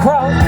cross.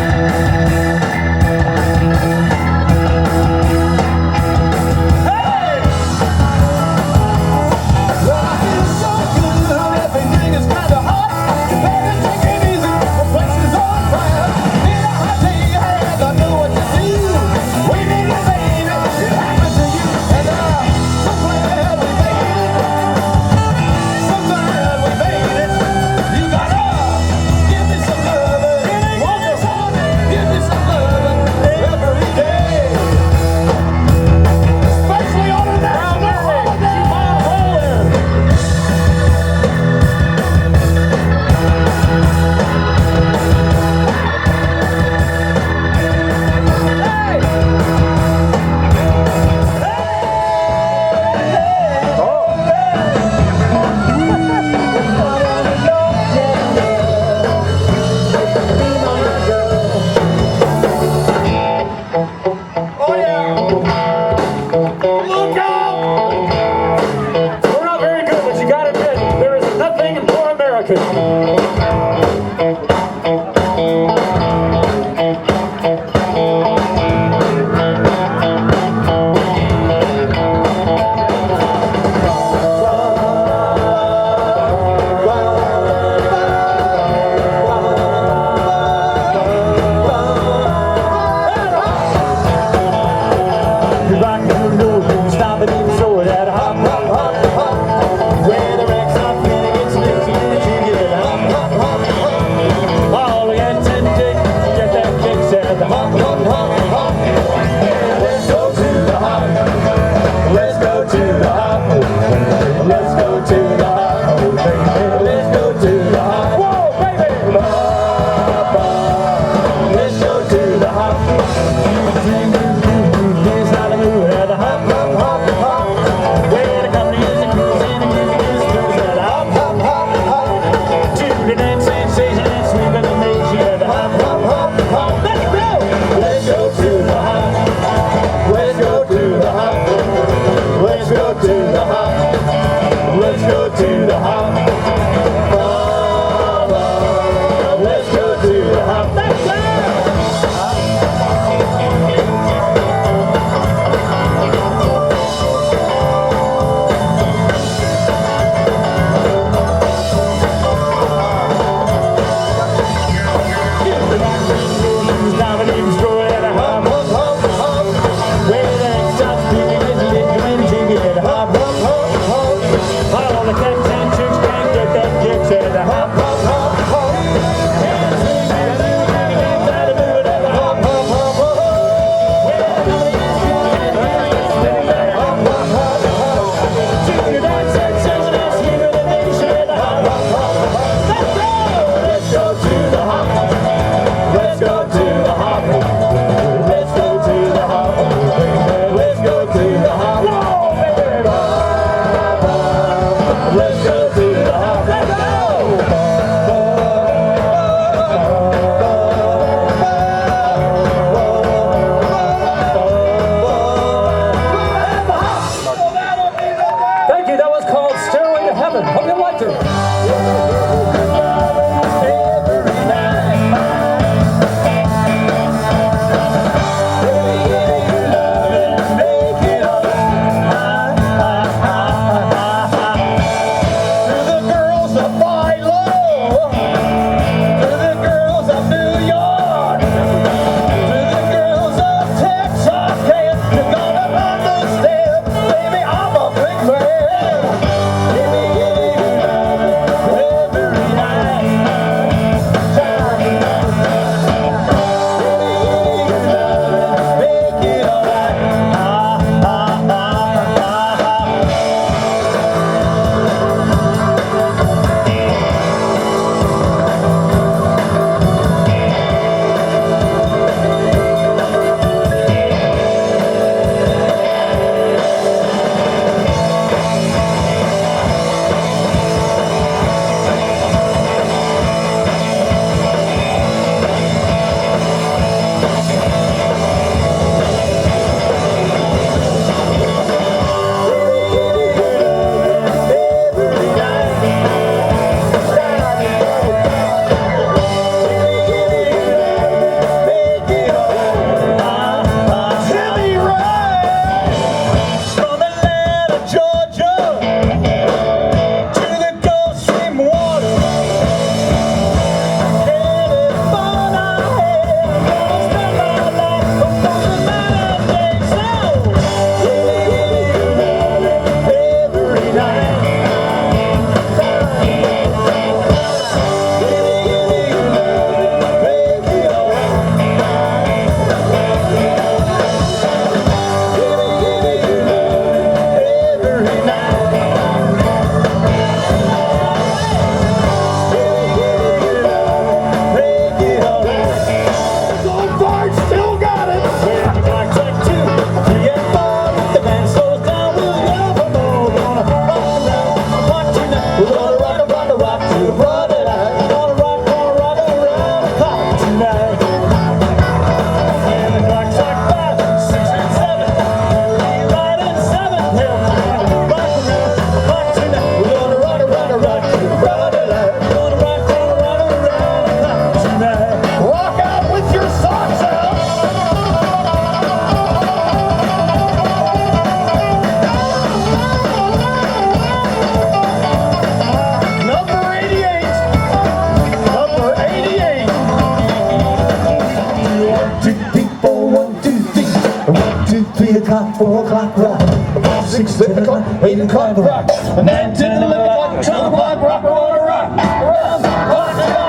o'clock, 4 o'clock rock, 6, 7 o'clock, 8 o'clock rock, 9, 10, 11 o'clock, 12 o'clock rock, I wanna rock, rock, rock, yeah!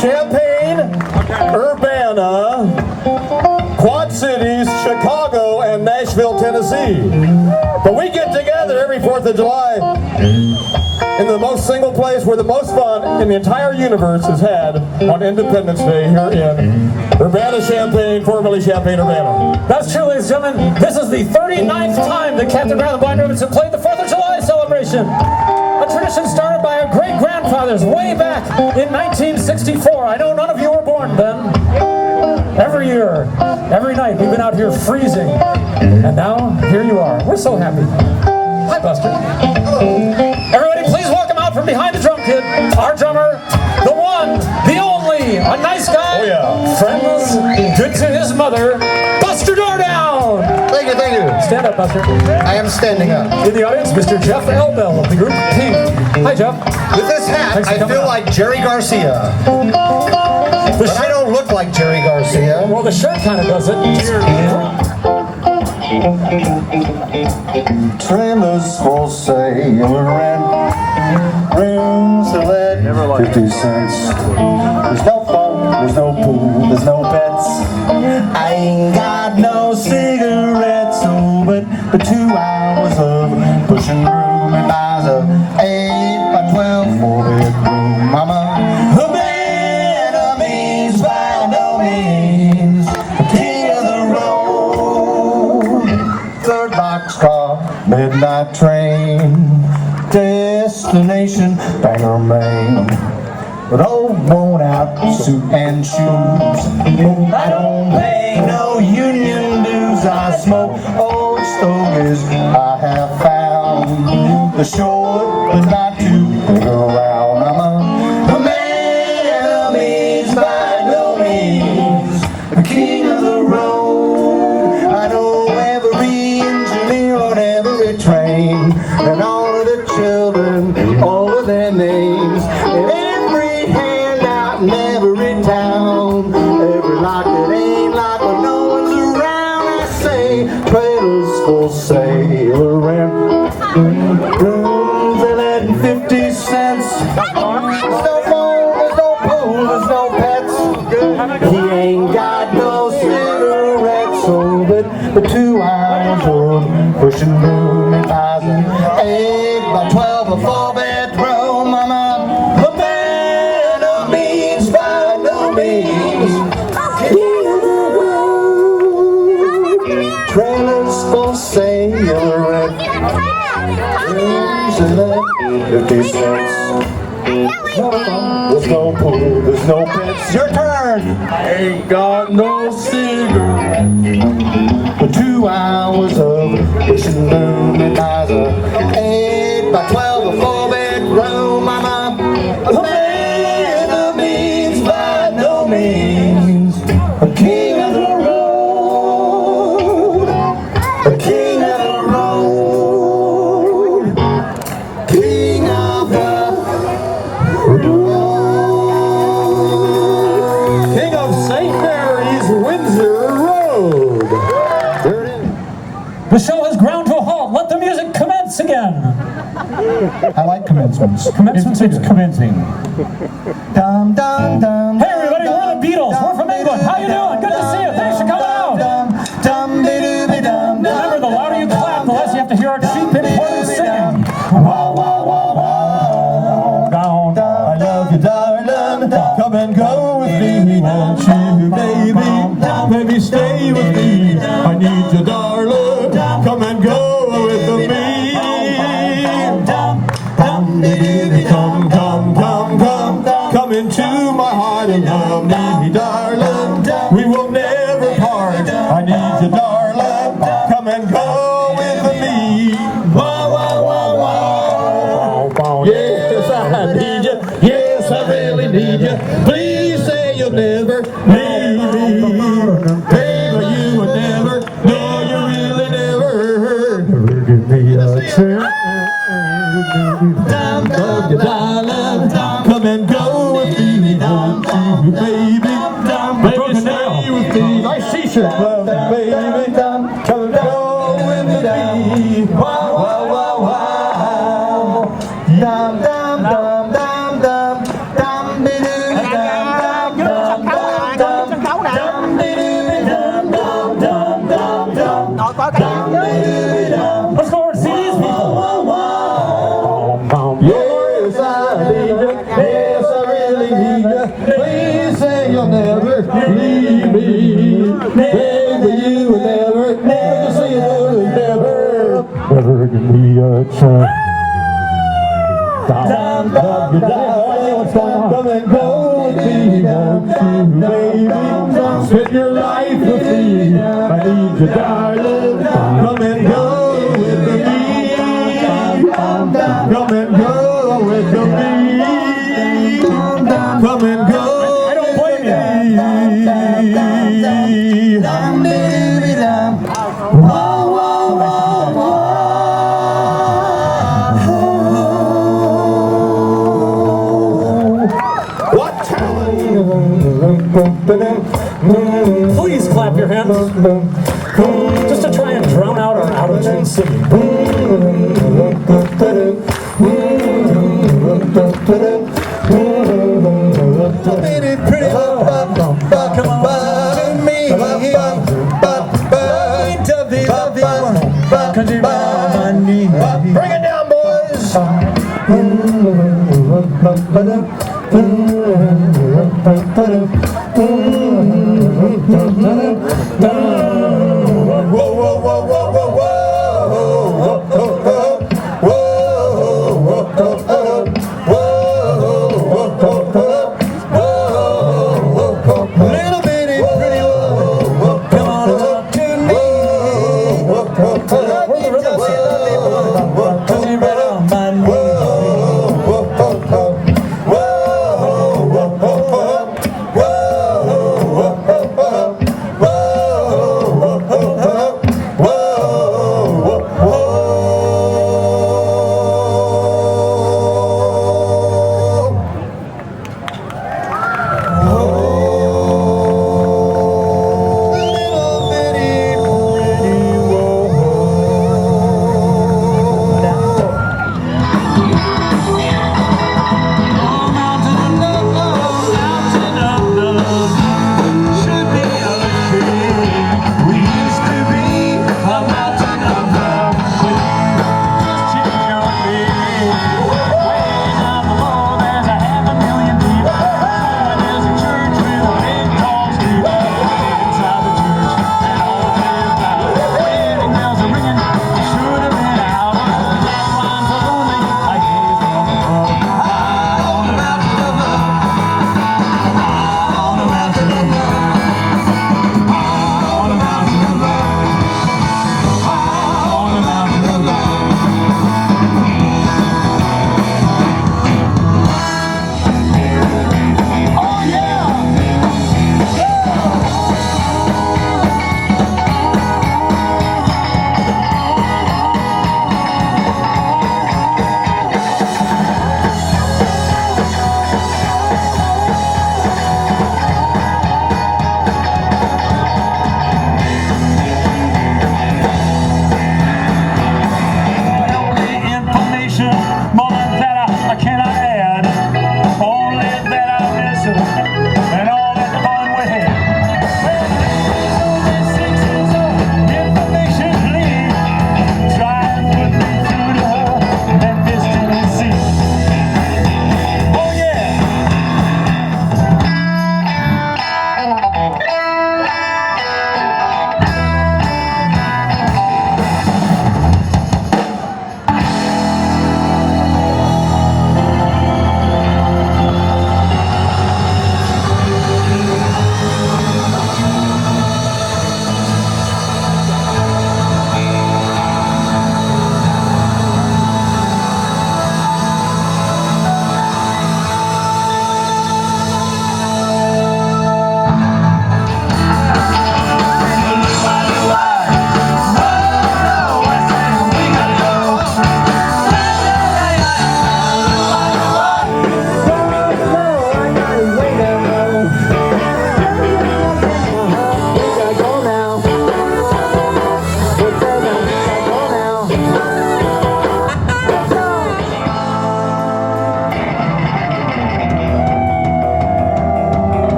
Champaign, Urbana, Quad Cities, Chicago, and Nashville, Tennessee. But we get together every 4th of July in the most single place where the most fun in the entire universe is had on Independence Day here in Urbana, Champaign, formerly Champaign, Urbana. That's true, ladies and gentlemen. This is the 39th time that Captain Brown and the Blind Rivets have played the 4th of July celebration. A tradition started by our great-grandfathers way back in 1964. I know none of you were born then. Every year, every night, we've been out here freezing. And now, here you are. We're so happy. Hi, Buster. Hello. Everybody, please welcome out from behind the drum kit, our drummer, the one, the only, a nice guy, oh, yeah. friendless, good to his mother, Buster Doordown. Thank you, thank you. Stand up, Buster. I am standing up. In the audience, Mr. Jeff Elbell of the group Pink. Hi, Jeff. With this hat, I feel like Jerry Garcia. But I don't look like Jerry Garcia. Well, the shirt kind of does it. Trailers for sale and rooms to let 50 cents. There's no phone, there's no pool, there's no pets. I ain't got no cigarettes, oh, but 2 hours of pushing room and buys a 8 by 12 4-bedroom mama. A man of means by no means, the king of the road. Third boxcar, midnight train, destination Bangor, Maine. With old worn out suit and shoes, I don't pay no union dues. I smoke old stogies I have found. The short is not too big around. I'm a man of means by no means, the king of the road. I know every engineer on every train, and all of the children, all of their names, and every handout in every town, every lock that ain't locked when no one's around. I say trailers for sale around rooms that let 50 cents. There's no phone, there's no pool, there's no pets. He ain't got no cigarettes, oh, but 2 hours of pushing room and buys an 8 by 12 a 4-bedroom mama. A man of means by no means, king of the road. Trailers for sale and rooms that let 50 cents. There's no pool, there's no pets. Your turn. I ain't got no cigarettes, but 2 hours of pushing room and buys a 8 by 12 a 4-bedroom mama. A man of means by no means, a king of the road, a king of the road, king of the King of St. Mary's, Windsor Road. There it is. The show has ground to a halt. Let the music commence again. I like commencements. Commencements It's are good. commencing. Dum, dum, dum, Hey everybody, we're the Beatles. We're from England. How you doing? Good to see you. Thanks for coming out. Remember, the louder you clap, the less you have to hear our cheap imported singing. Wow, wow, wow, wow. Down, down. I love you, darling. Come and go with me, won't you, baby? Baby, stay with me. I need you, darling. Come and go with me. Come, come, come, come. Come into my heart and love me, darling. We will never part. I need you, darling. Come and go with me. Wow, wow, wow, wow. Yes, I need you. Yes, I really need you. Please say you'll never leave me. Baby, you would never. No, you really never. Never give me a chance. Love you, darling. Come and go with me, won't you, baby? Baby, stay with me. Nice t-shirt, love, baby. Come and go with me. Wow, wow, wow, wow. Dum, dum, dum, dum, dum. Dum, be-doo, dum, dum, dum, dum, dum. Dum, be-doo, dum, dum, dum, dum, dum. Dum, be-doo, dum. Let's go over and see these people. Yes, I need you. Yes, I really need you. Please say you'll never leave me. Baby, you will never, never say you'll never. Never give me a chance. Love you, darling. Come and go with me, won't you, baby? Spend your life with me. I need you, darling. Come and go with me. Come and go with me. Come and go. I don't blame you. What talent? Please clap your hands. Just to try and drown singing. Pretty, pretty, come on to me. Bring it down, boys. Whoa, whoa, whoa, whoa, whoa, whoa. Little bitty pretty one, come on up to me. Put me right on my knee.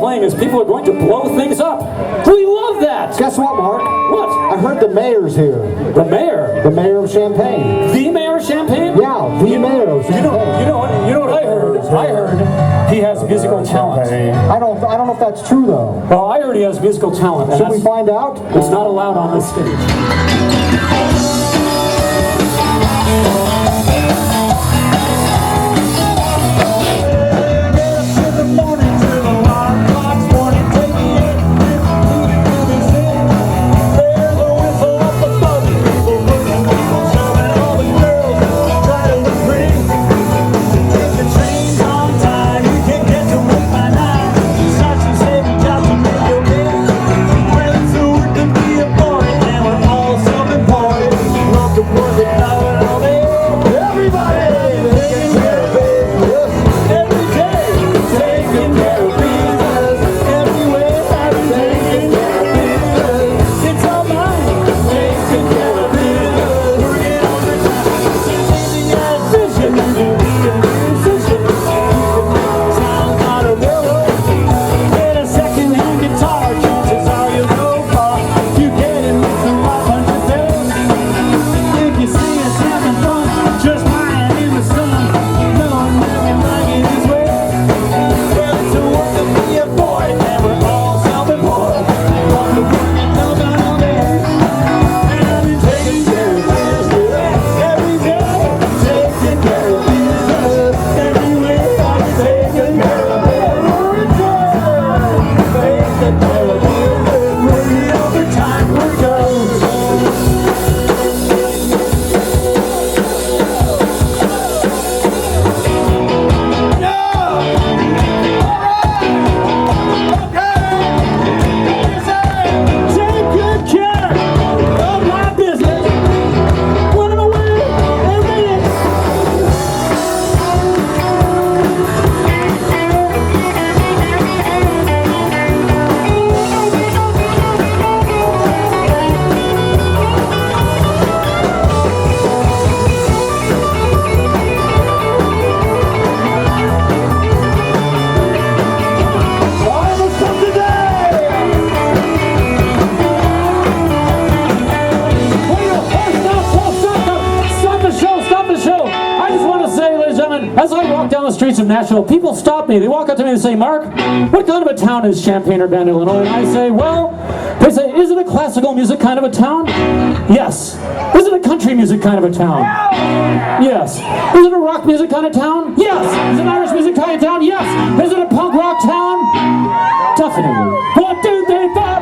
playing is people are going to blow things up. We love that! Guess what, Mark? What? I heard the mayor's here. The mayor? The mayor of Champaign. The mayor of Champaign? Yeah, the mayor of Champaign. You know what I heard? I heard he has musical talent. I don't know if that's true though. Well, I heard he has musical talent. And Should we find out? It's not allowed on this stage. Streets of Nashville, people stop me. They walk up to me and say, Mark, what kind of a town is Champaign or Bend, Illinois? And I say, well, they say, is it a classical music kind of a town? Yes. Is it a country music kind of a town? Yes. Is it a rock music kind of town? Yes. Is it an Irish music kind of town? Yes. Is it a punk rock town? Definitely. 1, 2, 3, 4.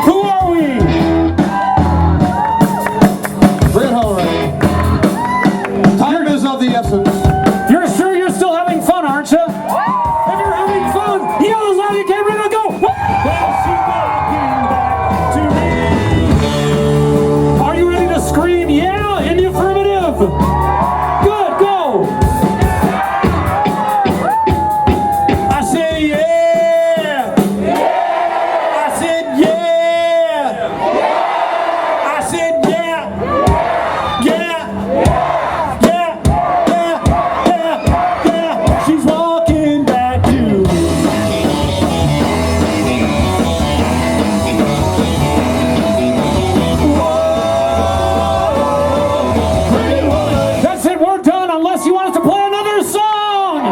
Who are we? Bring it home, Ray. Time is of the essence. You're sure you're still having fun, aren't you? If you're having fun, yell as loud as you can, ready to go. Well, she's walking back to me. Are you ready to scream yeah in the affirmative? Good, go. I said yeah. I said yeah. I said yeah. Yeah. Yeah. She's walking back to me. That's it, we're done unless you want us to play another song.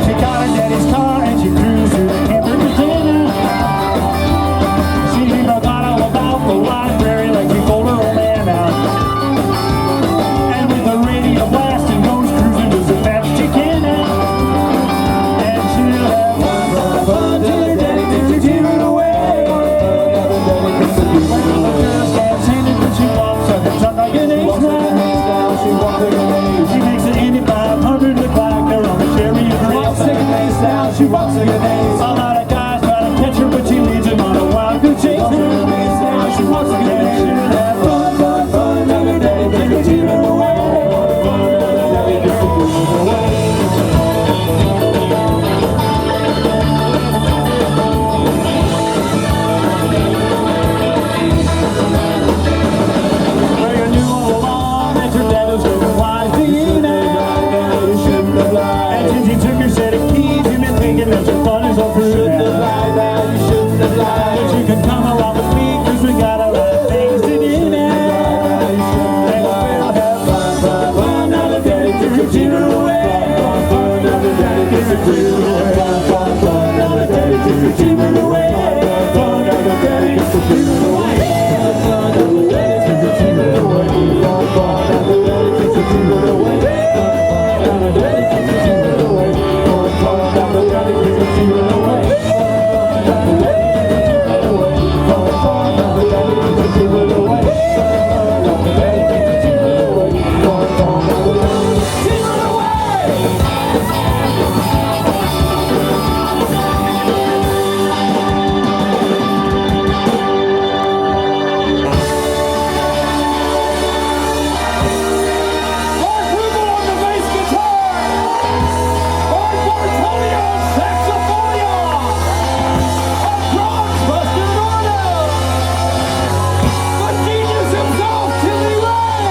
She got her daddy's car and she cruised to the camper to dinner. She forgot all about the library like she told her old man out. And with the radio blasting, goes cruising to the fast chicken out. And she'll have fun till her daddy takes her children away. Well, the girl stands handed when she walks up and talk like an ace now. She makes it 8,500 look like they're on the cherry trail. She walks like an ace. A lot of guys try to catch her, but she leads them on a wild goose chase. Now she walks like an ace. She'll have fun, till her daddy takes her children away. Well, you knew all along that your dad was living wise to you now. You shouldn't have lied. And since you took your set of keys, you've been thinking that your fun is all through. You shouldn't have lied now. You shouldn't have lied. But you can come along with me, 'cause we got a lot of things to do now. And we'll have fun, now the daddy took your children away. Now the daddy took your children away. Now the daddy took your children away. Now the daddy took your children away. Now the daddy took your children away. Now the daddy took your children away. Now the daddy took your children away. Now the daddy took your children away. Now the daddy took your children away. Now the daddy took your children away. Now the daddy took your children away. Mark Rubel on the bass guitar. Mark Bartolio on saxophone. On drums, Buster Nordo. The genius himself, Timmy Ray.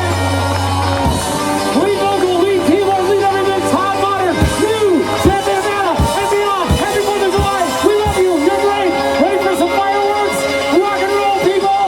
Lead vocal, lead keyboard, lead everything. Todd Modern, you, Santa Ana, and beyond. Happy 4th of July. We love you. You're great. Ready for some fireworks? Rock and roll, people.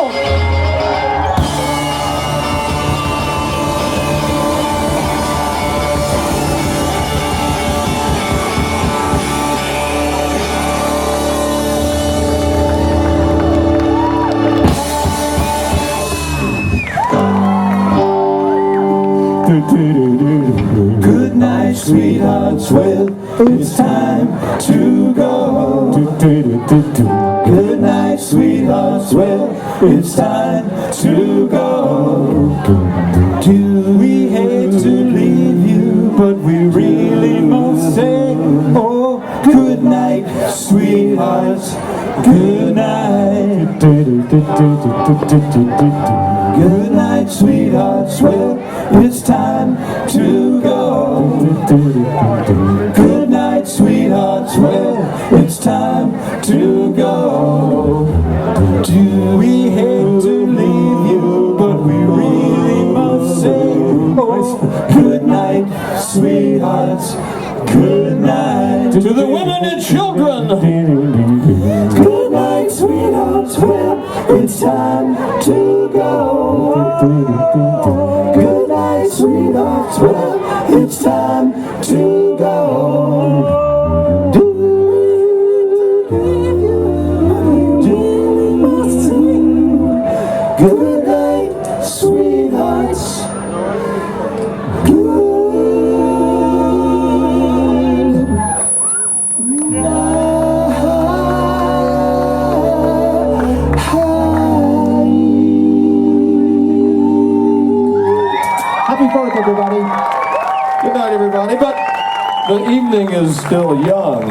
Good night, sweethearts. Well, it's time to go. Good night, sweethearts. Well, it's time to go. Do we hate to leave you, but we really must say, oh, good night, sweethearts. Good night. Good night, sweethearts. Well, it's time to go. Good night, sweethearts. Well, it's time to go. Do we hate to leave you, but we really must say, oh, good night, sweethearts. Good night. To the women and children. Good night, sweethearts. Well, it's time to go. Good night, sweethearts. Well, it's time to go. Do we leave you? evening is still young.